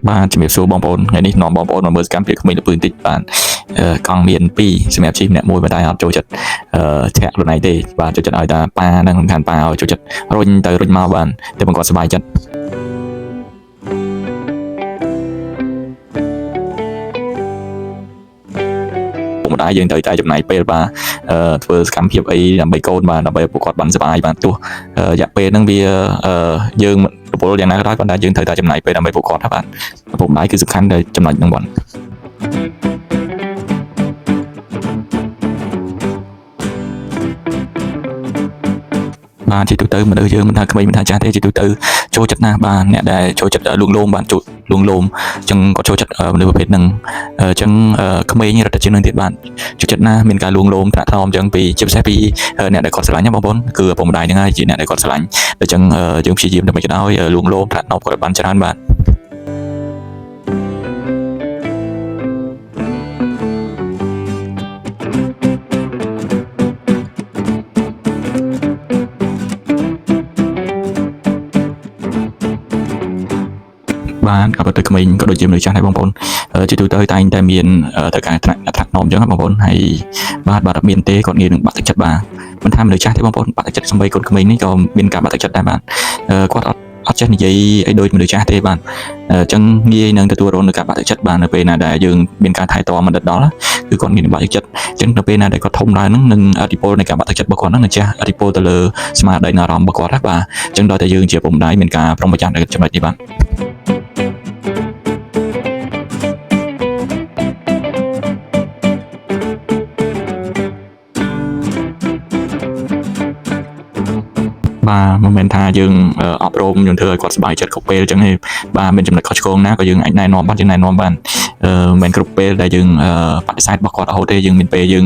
បាទជំរាបសួរបងប្អូនថ្ងៃនេះនាំបងប្អូនមកមើលសកម្មភាពក្មេងលពើបន្តិចបាទកង់មាន2សម្រាប់ជីម្នាក់មួយបើតែអត់ចូលចិត្តធាក់ខ្លួនឯងទេបាទចូលចិត្តឲ្យតាប៉ានឹងសំខាន់ប៉ាឲ្យចូលចិត្តរុញទៅរុញមកបាទតែបងគាត់សប្បាយចិត្តម្ដាយយើងត្រូវតែចំណាយពេលបាទធ្វើសកម្មភាពអីដើម្បីកូនបាទដើម្បីពួកគាត់បានសប្បាយបាទទោះរយៈពេលហ្នឹងវាយើងរពលយ៉ាងណាក៏ដោយប៉ុន្តែយើងត្រូវតែចំណាយពេលដើម្បីពួកគាត់បាទពុកម្ដាយគឺសំខាន់តែចំណុចហ្នឹងបងបាទជាទូទៅមនុស្សយើងមិនថាក្មេងមិនថាចាស់ទេជាទូទៅចូលចិត្តណាស់បាទអ្នកដែលចូលចិត្តលួងលោមបាទចូលលួងលោមអញ្ចឹងគាត់ចូលចិត្តមនុស្សប្រភេទហ្នឹងអញ្ចឹងក្មេងរត់ទៅជាងនឹងទៀតបាទចូលចិត្តណាស់មានការលួងលោមត្រាក់ថោមអញ្ចឹងពីជាពិសេសពីអ្នកដែលគាត់ស្រឡាញ់ណាបងប្អូនគឺឪពុកម្ដាយហ្នឹងហើយជាអ្នកដែលគាត់ស្រឡាញ់អញ្ចឹងយើងព្យាយាមដើម្បីឲ្យលួងលោមត្រាក់ថោមគាត់បានច្រើនបាទបាទក៏ទៅក្មេងក៏ដូចជាមនុស្សចាស់ដែរបងប្អូនជាទូទៅតែងតែមានត្រូវការថ្នាក់នាំអញ្ចឹងបងប្អូនហើយបាទអត់មានទេគាត់ងាយនឹងបាក់ទឹកចិត្តបាទមិនថាមនុស្សចាស់ទេបងប្អូនបាក់ទឹកចិត្តសំបីកូនក្មេងនេះក៏មានការបាក់ទឹកចិត្តដែរបាទគាត់អត់ចេះនិយាយឲ្យដូចមនុស្សចាស់ទេបាទអញ្ចឹងងាយនឹងទទួលរងនឹងការបាក់ទឹកចិត្តបាទនៅពេលណាដែលយើងមានការថែទាំមិនដិតដល់គឺគាត់ងាយនឹងបាក់ទឹកចិត្តអញ្ចឹងនៅពេលណាដែលគាត់ធំឡើងហ្នឹងនឹងឥទ្ធិពលនៃការបាក់ទឹកចិត្តរបស់គាត់ហ្នឹងនឹងជះឥទ្ធិពលទៅលើស្មារតីអារម្មណ៍របស់គាត់ណាបាទអញ្ចឹងដល់តែយើងជាពុកម្ដាយមានការប្រុងប្រយ័ត្ននៅចំណុចនេះបាទបាទមិនមែនថាយើងអប់រំយើងធ្វើឲ្យគាត់សប្បាយចិត្តគ្រប់ពេលអញ្ចឹងទេបាទមានចំណុចខុសឆ្គងណាក៏យើងអាចណែនាំបាទយើងណែនាំបានមិនមែនគ្រប់ពេលដែលយើងបដិសេធរបស់គាត់រហូតទេយើងមានពេលយើង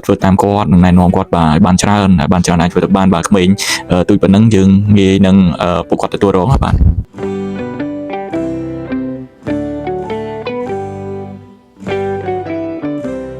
ធ្វើតាមគាត់និងណែនាំគាត់បាទឲ្យបានច្រើនអាចធ្វើទៅបានបាទក្មេងទូចប៉ុណ្ណឹងយើងងាយនឹងពួកគាត់ទទួលរងបាទ